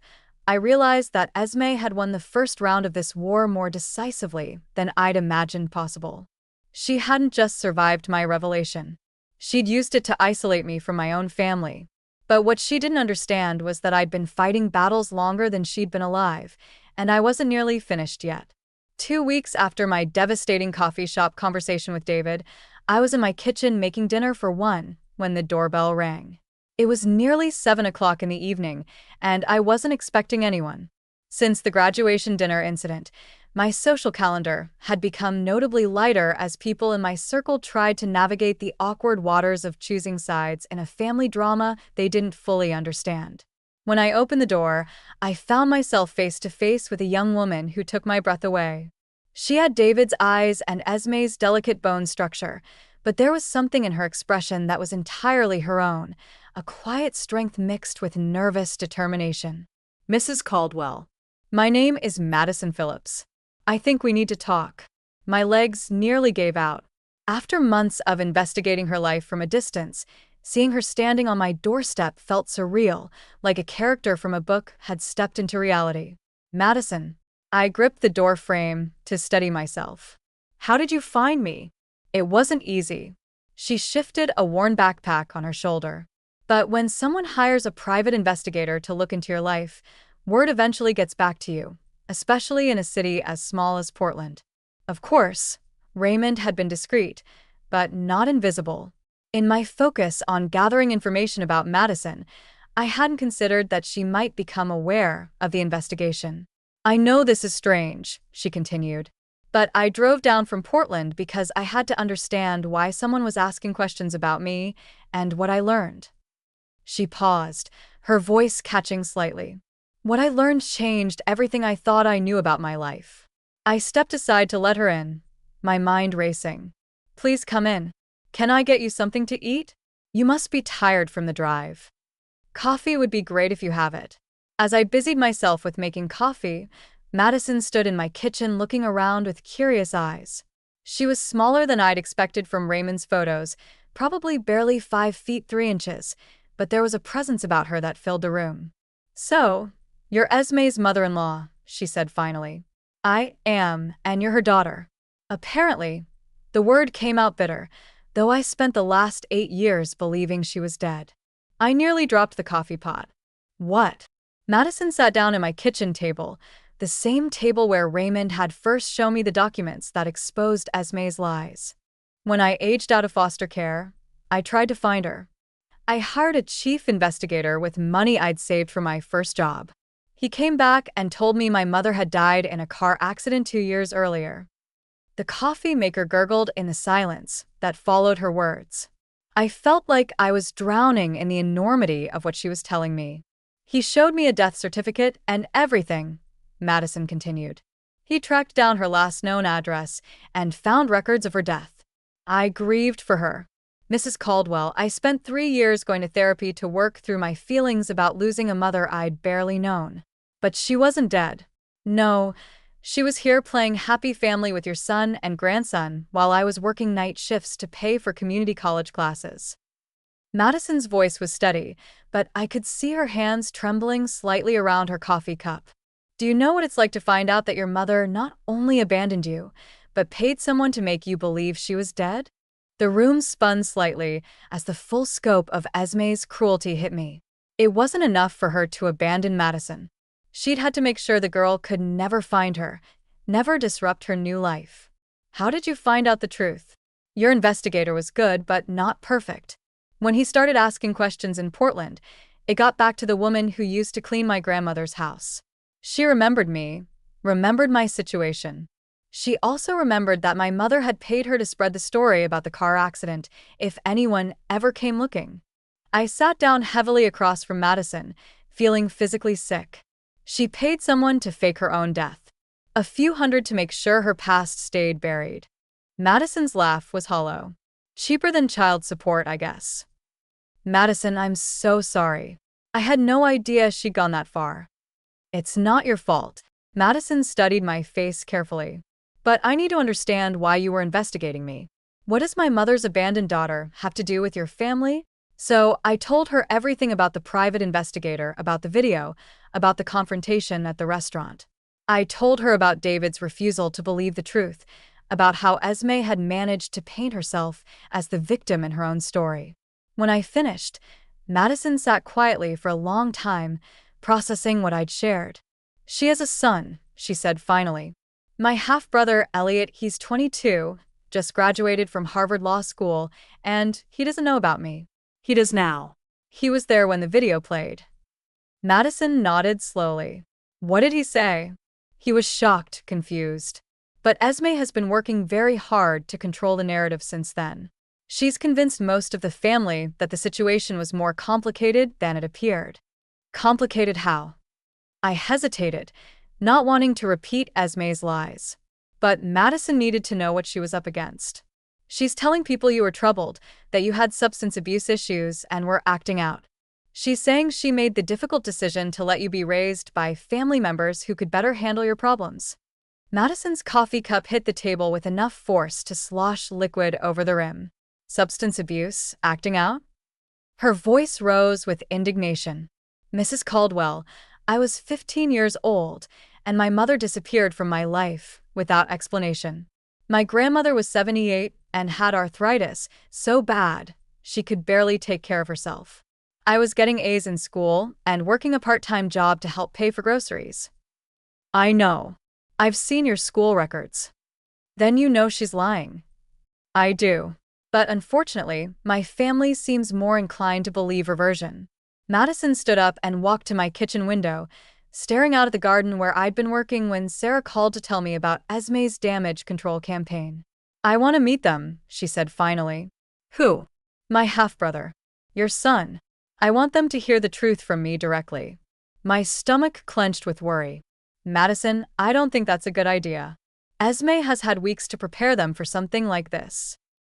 I realized that Esme had won the first round of this war more decisively than I'd imagined possible. She hadn't just survived my revelation. She'd used it to isolate me from my own family. But what she didn't understand was that I'd been fighting battles longer than she'd been alive, and I wasn't nearly finished yet. 2 weeks after my devastating coffee shop conversation with David, I was in my kitchen making dinner for one when the doorbell rang. It was nearly 7 o'clock in the evening, and I wasn't expecting anyone. Since the graduation dinner incident, my social calendar had become notably lighter as people in my circle tried to navigate the awkward waters of choosing sides in a family drama they didn't fully understand. When I opened the door, I found myself face to face with a young woman who took my breath away. She had David's eyes and Esme's delicate bone structure, but there was something in her expression that was entirely her own, a quiet strength mixed with nervous determination. "Mrs. Caldwell, my name is Madison Phillips. I think we need to talk." My legs nearly gave out. After months of investigating her life from a distance, seeing her standing on my doorstep felt surreal, like a character from a book had stepped into reality. "Madison." I gripped the door frame to steady myself. "How did you find me?" It wasn't easy. She shifted a worn backpack on her shoulder. But when someone hires a private investigator to look into your life, word eventually gets back to you, especially in a city as small as Portland. Of course, Raymond had been discreet, but not invisible. In my focus on gathering information about Madison, I hadn't considered that she might become aware of the investigation. "I know this is strange," she continued, "but I drove down from Portland because I had to understand why someone was asking questions about me and what I learned." She paused, her voice catching slightly. "What I learned changed everything I thought I knew about my life." I stepped aside to let her in, my mind racing. "Please come in. Can I get you something to eat? You must be tired from the drive." "Coffee would be great if you have it." As I busied myself with making coffee, Madison stood in my kitchen looking around with curious eyes. She was smaller than I'd expected from Raymond's photos, probably barely 5 feet 3 inches, but there was a presence about her that filled the room. "So, you're Esme's mother-in-law," she said finally. "I am, and you're her daughter." Apparently, the word came out bitter, though I spent the last 8 years believing she was dead. I nearly dropped the coffee pot. "What?" Madison sat down at my kitchen table, the same table where Raymond had first shown me the documents that exposed Esme's lies. "When I aged out of foster care, I tried to find her. I hired a chief investigator with money I'd saved for my first job. He came back and told me my mother had died in a car accident 2 years earlier." The coffee maker gurgled in the silence that followed her words. I felt like I was drowning in the enormity of what she was telling me. "He showed me a death certificate and everything," Madison continued. "He tracked down her last known address and found records of her death. I grieved for her. Mrs. Caldwell, I spent 3 years going to therapy to work through my feelings about losing a mother I'd barely known. But she wasn't dead. No, she was here playing happy family with your son and grandson while I was working night shifts to pay for community college classes." Madison's voice was steady, but I could see her hands trembling slightly around her coffee cup. "Do you know what it's like to find out that your mother not only abandoned you, but paid someone to make you believe she was dead?" The room spun slightly as the full scope of Esme's cruelty hit me. It wasn't enough for her to abandon Madison. She'd had to make sure the girl could never find her, never disrupt her new life. "How did you find out the truth?" "Your investigator was good, but not perfect. When he started asking questions in Portland, it got back to the woman who used to clean my grandmother's house. She remembered me, remembered my situation. She also remembered that my mother had paid her to spread the story about the car accident if anyone ever came looking. I sat down heavily across from Madison, feeling physically sick. She paid someone to fake her own death. A few hundred to make sure her past stayed buried. Madison's laugh was hollow. Cheaper than child support, I guess. Madison, I'm so sorry. I had no idea she'd gone that far. It's not your fault. Madison studied my face carefully. But I need to understand why you were investigating me. What does my mother's abandoned daughter have to do with your family? So I told her everything about the private investigator, about the video, about the confrontation at the restaurant. I told her about David's refusal to believe the truth, about how Esme had managed to paint herself as the victim in her own story. When I finished, Madison sat quietly for a long time, processing what I'd shared. She has a son, she said finally. My half-brother, Elliot, he's 22, just graduated from Harvard Law School, and he doesn't know about me. He does now. He was there when the video played. Madison nodded slowly. What did he say? He was shocked, confused. But Esme has been working very hard to control the narrative since then. She's convinced most of the family that the situation was more complicated than it appeared. Complicated how? I hesitated, not wanting to repeat Esme's lies. But Madison needed to know what she was up against. She's telling people you were troubled, that you had substance abuse issues and were acting out. She's saying she made the difficult decision to let you be raised by family members who could better handle your problems. Madison's coffee cup hit the table with enough force to slosh liquid over the rim. Substance abuse, acting out? Her voice rose with indignation. Mrs. Caldwell, I was 15 years old, and my mother disappeared from my life without explanation. My grandmother was 78 and had arthritis so bad she could barely take care of herself. I was getting A's in school and working a part-time job to help pay for groceries. I know. I've seen your school records. Then you know she's lying. I do. But unfortunately, my family seems more inclined to believe her version. Madison stood up and walked to my kitchen window, staring out at the garden where I'd been working when Sarah called to tell me about Esme's damage control campaign. I want to meet them, she said finally. Who? My half-brother. Your son. I want them to hear the truth from me directly. My stomach clenched with worry. Madison, I don't think that's a good idea. Esme has had weeks to prepare them for something like this.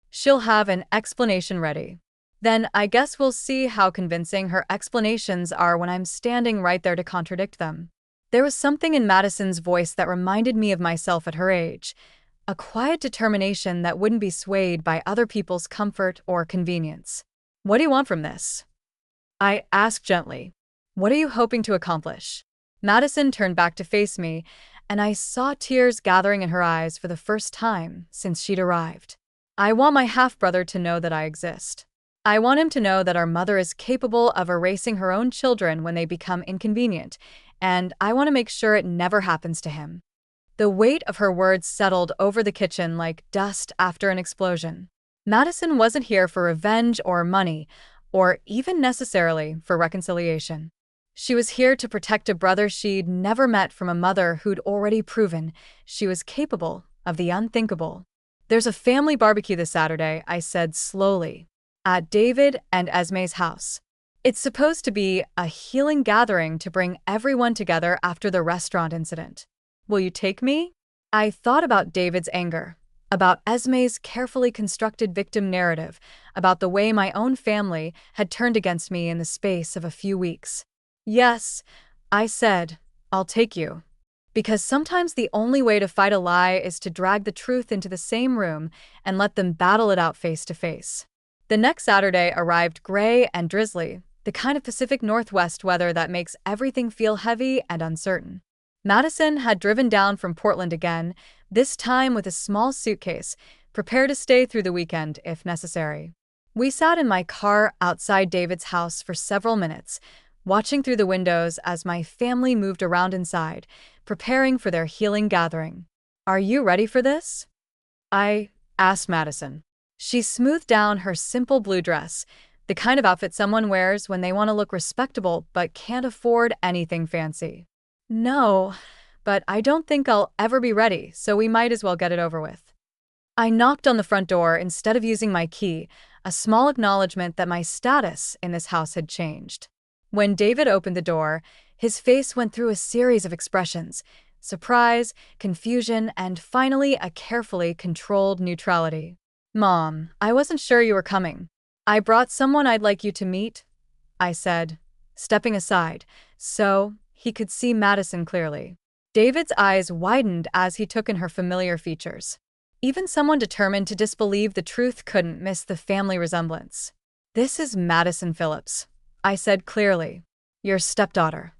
She'll have an explanation ready. Then I guess we'll see how convincing her explanations are when I'm standing right there to contradict them. There was something in Madison's voice that reminded me of myself at her age, a quiet determination that wouldn't be swayed by other people's comfort or convenience. What do you want from this? I asked gently. What are you hoping to accomplish? Madison turned back to face me, and I saw tears gathering in her eyes for the first time since she'd arrived. I want my half-brother to know that I exist. I want him to know that our mother is capable of erasing her own children when they become inconvenient, and I want to make sure it never happens to him. The weight of her words settled over the kitchen like dust after an explosion. Madison wasn't here for revenge or money, or even necessarily for reconciliation. She was here to protect a brother she'd never met from a mother who'd already proven she was capable of the unthinkable. There's a family barbecue this Saturday, I said slowly. At David and Esme's house. It's supposed to be a healing gathering to bring everyone together after the restaurant incident. Will you take me? I thought about David's anger, about Esme's carefully constructed victim narrative, about the way my own family had turned against me in the space of a few weeks. Yes, I said, I'll take you. Because sometimes the only way to fight a lie is to drag the truth into the same room and let them battle it out face to face. The next Saturday arrived gray and drizzly, the kind of Pacific Northwest weather that makes everything feel heavy and uncertain. Madison had driven down from Portland again, this time with a small suitcase, prepared to stay through the weekend if necessary. We sat in my car outside David's house for several minutes, watching through the windows as my family moved around inside, preparing for their healing gathering. Are you ready for this? I asked Madison. She smoothed down her simple blue dress, the kind of outfit someone wears when they want to look respectable but can't afford anything fancy. No, but I don't think I'll ever be ready, so we might as well get it over with. I knocked on the front door instead of using my key, a small acknowledgement that my status in this house had changed. When David opened the door, his face went through a series of expressions: surprise, confusion, and finally a carefully controlled neutrality. "Mom, I wasn't sure you were coming. I brought someone I'd like you to meet," I said, stepping aside, so he could see Madison clearly. David's eyes widened as he took in her familiar features. Even someone determined to disbelieve the truth couldn't miss the family resemblance. "This is Madison Phillips," I said clearly. "Your stepdaughter."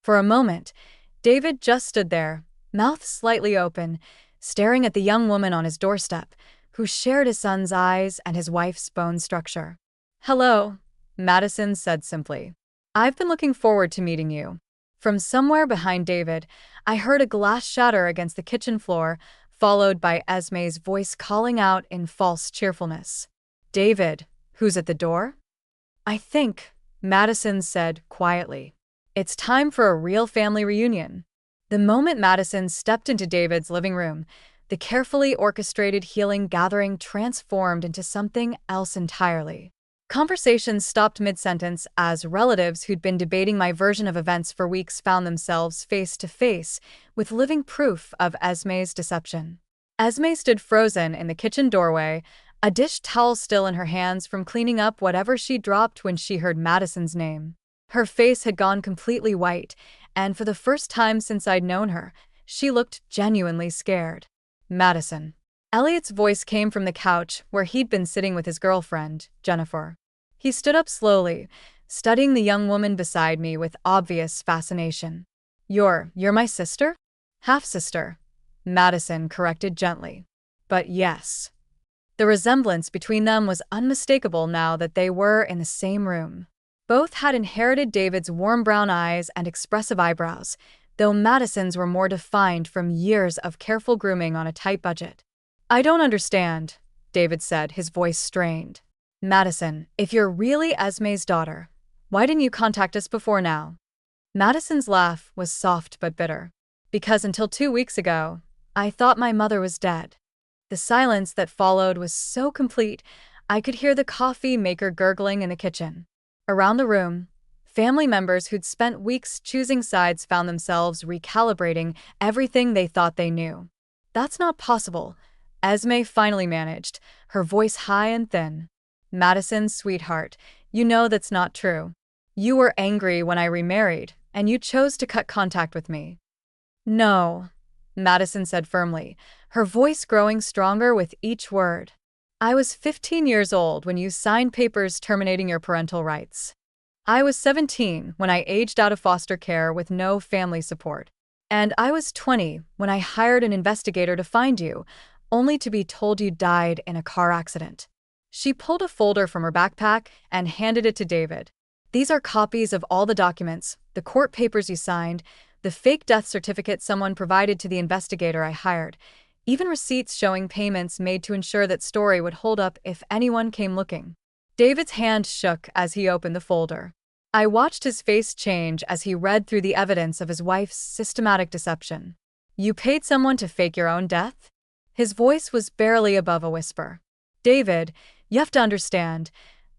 For a moment, David just stood there, mouth slightly open, staring at the young woman on his doorstep, who shared his son's eyes and his wife's bone structure. "Hello," Madison said simply. "I've been looking forward to meeting you." From somewhere behind David, I heard a glass shatter against the kitchen floor, followed by Esme's voice calling out in false cheerfulness. "David, who's at the door?" "I think," Madison said quietly, "it's time for a real family reunion." The moment Madison stepped into David's living room, the carefully orchestrated healing gathering transformed into something else entirely. Conversations stopped mid-sentence as relatives who'd been debating my version of events for weeks found themselves face to face with living proof of Esme's deception. Esme stood frozen in the kitchen doorway, a dish towel still in her hands from cleaning up whatever she dropped when she heard Madison's name. Her face had gone completely white, and for the first time since I'd known her, she looked genuinely scared. "Madison." Elliot's voice came from the couch where he'd been sitting with his girlfriend, Jennifer. He stood up slowly, studying the young woman beside me with obvious fascination. You're my sister?" "Half-sister," Madison corrected gently. "But yes." The resemblance between them was unmistakable now that they were in the same room. Both had inherited David's warm brown eyes and expressive eyebrows, though Madison's were more defined from years of careful grooming on a tight budget. "I don't understand," David said, his voice strained. "Madison, if you're really Esme's daughter, why didn't you contact us before now?" Madison's laugh was soft but bitter. "Because until 2 weeks ago, I thought my mother was dead." The silence that followed was so complete, I could hear the coffee maker gurgling in the kitchen. Around the room, family members who'd spent weeks choosing sides found themselves recalibrating everything they thought they knew. "That's not possible," Esme finally managed, her voice high and thin. "Madison, sweetheart, you know that's not true. You were angry when I remarried, and you chose to cut contact with me." "No," Madison said firmly, her voice growing stronger with each word. "I was 15 years old when you signed papers terminating your parental rights. I was 17 when I aged out of foster care with no family support. And I was 20 when I hired an investigator to find you, only to be told you died in a car accident." She pulled a folder from her backpack and handed it to David. "These are copies of all the documents, the court papers you signed, the fake death certificate someone provided to the investigator I hired, even receipts showing payments made to ensure that story would hold up if anyone came looking." David's hand shook as he opened the folder. I watched his face change as he read through the evidence of his wife's systematic deception. "You paid someone to fake your own death?" His voice was barely above a whisper. "David, you have to understand,"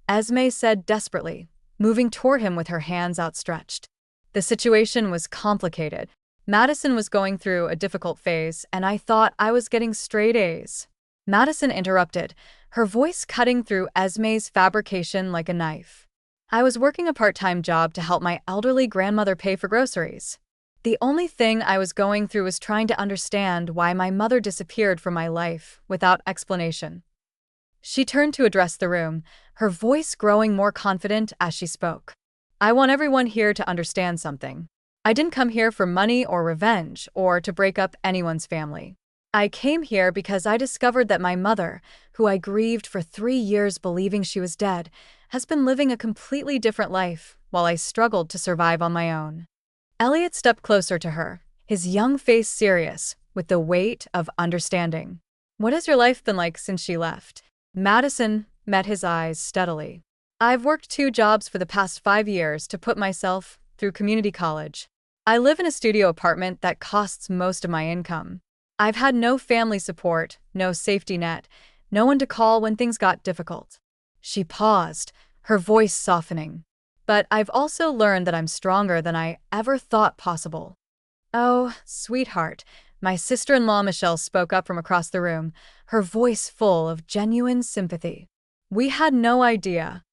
Esme said desperately, moving toward him with her hands outstretched. "The situation was complicated. Madison was going through a difficult phase, and I thought I was getting straight A's." Madison interrupted, her voice cutting through Esme's fabrication like a knife. "I was working a part-time job to help my elderly grandmother pay for groceries. The only thing I was going through was trying to understand why my mother disappeared from my life without explanation." She turned to address the room, her voice growing more confident as she spoke. "I want everyone here to understand something. I didn't come here for money or revenge or to break up anyone's family. I came here because I discovered that my mother, who I grieved for 3 years believing she was dead, has been living a completely different life while I struggled to survive on my own." Elliot stepped closer to her, his young face serious, with the weight of understanding. "What has your life been like since she left?" Madison met his eyes steadily. "I've worked 2 jobs for the past 5 years to put myself through community college. I live in a studio apartment that costs most of my income. I've had no family support, no safety net, no one to call when things got difficult. She paused, her voice softening. But I've also learned that I'm stronger than I ever thought possible. Oh, sweetheart, my sister-in-law Michelle spoke up from across the room, her voice full of genuine sympathy. We had no idea.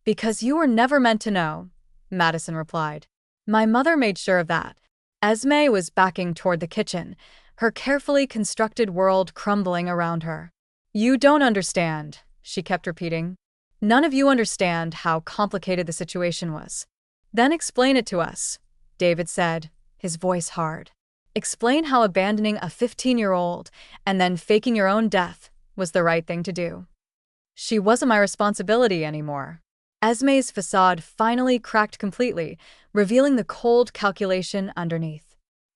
Because you were never meant to know, Madison replied. My mother made sure of that. Esme was backing toward the kitchen, her carefully constructed world crumbling around her. You don't understand, she kept repeating. None of you understand how complicated the situation was. Then explain it to us, David said, his voice hard. Explain how abandoning a 15-year-old and then faking your own death was the right thing to do. She wasn't my responsibility anymore. Esme's facade finally cracked completely, revealing the cold calculation underneath.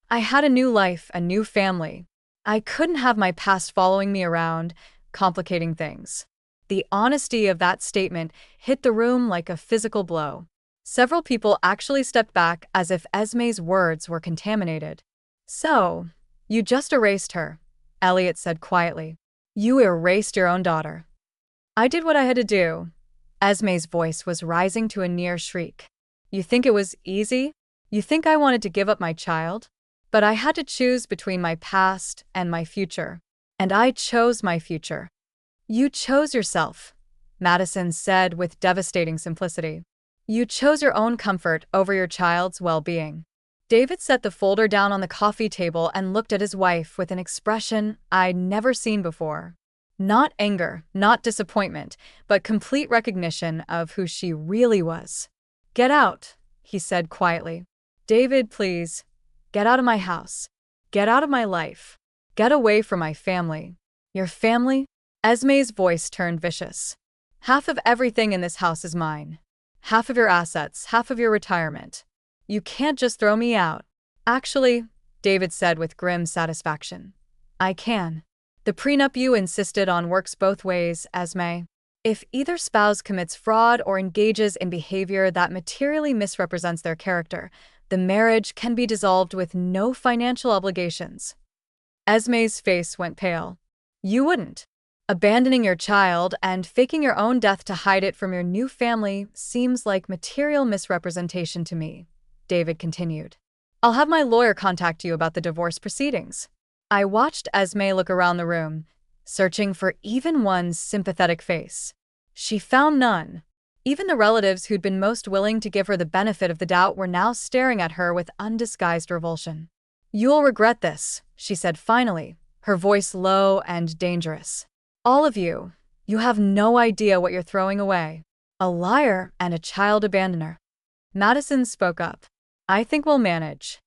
I had a new life, a new family. I couldn't have my past following me around, complicating things. The honesty of that statement hit the room like a physical blow. Several people actually stepped back as if Esme's words were contaminated. So, you just erased her, Elliot said quietly. You erased your own daughter. I did what I had to do. Esme's voice was rising to a near shriek. You think it was easy? You think I wanted to give up my child? But I had to choose between my past and my future. And I chose my future. You chose yourself, Madison said with devastating simplicity. You chose your own comfort over your child's well-being. David set the folder down on the coffee table and looked at his wife with an expression I'd never seen before. Not anger, not disappointment, but complete recognition of who she really was. Get out, he said quietly. David, please. Get out of my house. Get out of my life. Get away from my family. Your family? Esme's voice turned vicious. Half of everything in this house is mine. Half of your assets, half of your retirement. You can't just throw me out. Actually, David said with grim satisfaction. I can. The prenup you insisted on works both ways, Esme. If either spouse commits fraud or engages in behavior that materially misrepresents their character, the marriage can be dissolved with no financial obligations. Esme's face went pale. You wouldn't. Abandoning your child and faking your own death to hide it from your new family seems like material misrepresentation to me, David continued. I'll have my lawyer contact you about the divorce proceedings. I watched Esme look around the room, searching for even one sympathetic face. She found none. Even the relatives who'd been most willing to give her the benefit of the doubt were now staring at her with undisguised revulsion. You'll regret this, she said finally, her voice low and dangerous. All of you, you have no idea what you're throwing away. A liar and a child abandoner. Madison spoke up. I think we'll manage.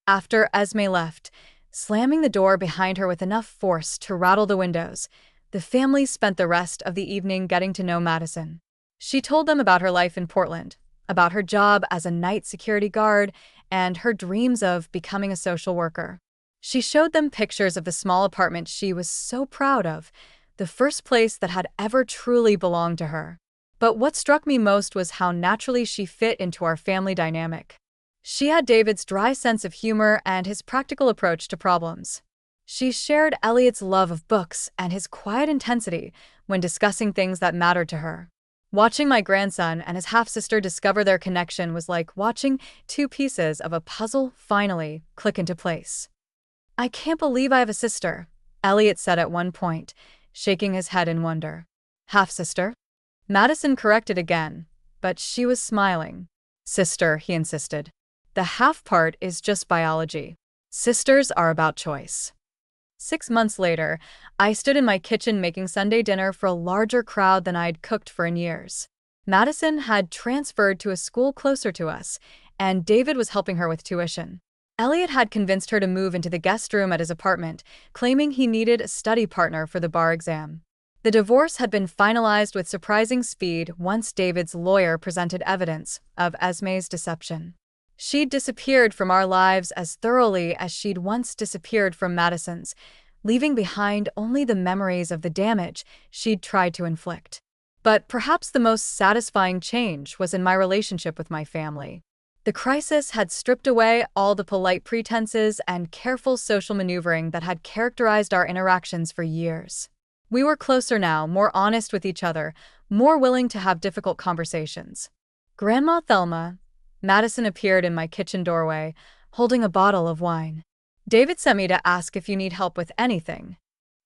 After Esme left, slamming the door behind her with enough force to rattle the windows, the family spent the rest of the evening getting to know Madison. She told them about her life in Portland, about her job as a night security guard, and her dreams of becoming a social worker. She showed them pictures of the small apartment she was so proud of, the first place that had ever truly belonged to her. But what struck me most was how naturally she fit into our family dynamic. She had David's dry sense of humor and his practical approach to problems. She shared Elliot's love of books and his quiet intensity when discussing things that mattered to her. Watching my grandson and his half-sister discover their connection was like watching two pieces of a puzzle finally click into place. I can't believe I have a sister, Elliot said at one point, shaking his head in wonder. Half-sister? Madison corrected again, but she was smiling. Sister, he insisted. The half part is just biology. Sisters are about choice. 6 months later, I stood in my kitchen making Sunday dinner for a larger crowd than I'd cooked for in years. Madison had transferred to a school closer to us, and David was helping her with tuition. Elliot had convinced her to move into the guest room at his apartment, claiming he needed a study partner for the bar exam. The divorce had been finalized with surprising speed once David's lawyer presented evidence of Esme's deception. She'd disappeared from our lives as thoroughly as she'd once disappeared from Madison's, leaving behind only the memories of the damage she'd tried to inflict. But perhaps the most satisfying change was in my relationship with my family. The crisis had stripped away all the polite pretenses and careful social maneuvering that had characterized our interactions for years. We were closer now, more honest with each other, more willing to have difficult conversations. Grandma Thelma, Madison appeared in my kitchen doorway, holding a bottle of wine. David sent me to ask if you need help with anything.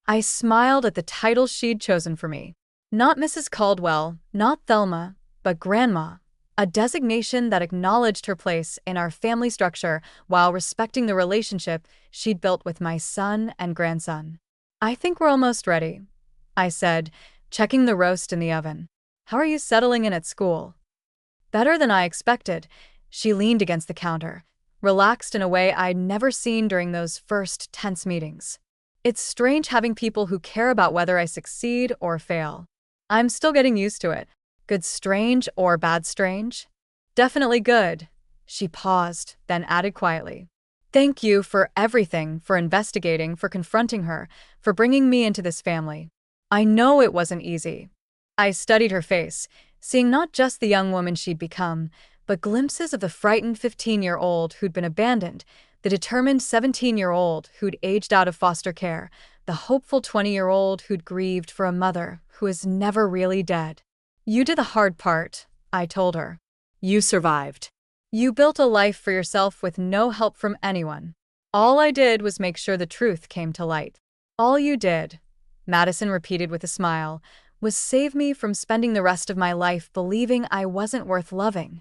I smiled at the title she'd chosen for me. Not Mrs. Caldwell, not Thelma, but Grandma, a designation that acknowledged her place in our family structure while respecting the relationship she'd built with my son and grandson. I think we're almost ready, I said, checking the roast in the oven. How are you settling in at school? Better than I expected. She leaned against the counter, relaxed in a way I'd never seen during those first tense meetings. It's strange having people who care about whether I succeed or fail. I'm still getting used to it. Good strange or bad strange? Definitely good. She paused, then added quietly. Thank you for everything, for investigating, for confronting her, for bringing me into this family. I know it wasn't easy. I studied her face, seeing not just the young woman she'd become, but glimpses of the frightened 15-year-old who'd been abandoned, the determined 17-year-old who'd aged out of foster care, the hopeful 20-year-old who'd grieved for a mother who is never really dead. You did the hard part, I told her. You survived. You built a life for yourself with no help from anyone. All I did was make sure the truth came to light. All you did, Madison repeated with a smile, was save me from spending the rest of my life believing I wasn't worth loving.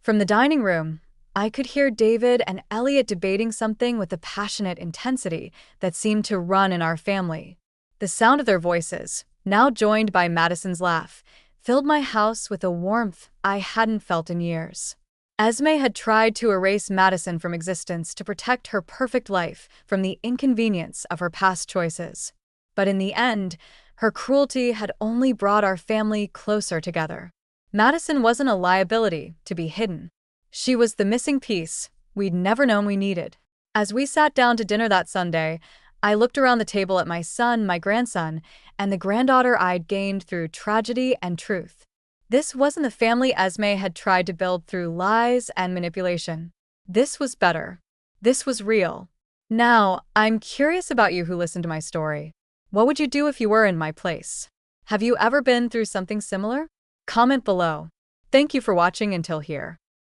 From the dining room, I could hear David and Elliot debating something with a passionate intensity that seemed to run in our family. The sound of their voices, now joined by Madison's laugh, filled my house with a warmth I hadn't felt in years. Esme had tried to erase Madison from existence to protect her perfect life from the inconvenience of her past choices. But in the end, her cruelty had only brought our family closer together. Madison wasn't a liability to be hidden. She was the missing piece we'd never known we needed. As we sat down to dinner that Sunday, I looked around the table at my son, my grandson, and the granddaughter I'd gained through tragedy and truth. This wasn't the family Esme had tried to build through lies and manipulation. This was better. This was real. Now, I'm curious about you who listened to my story. What would you do if you were in my place? Have you ever been through something similar? Comment below. Thank you for watching until here.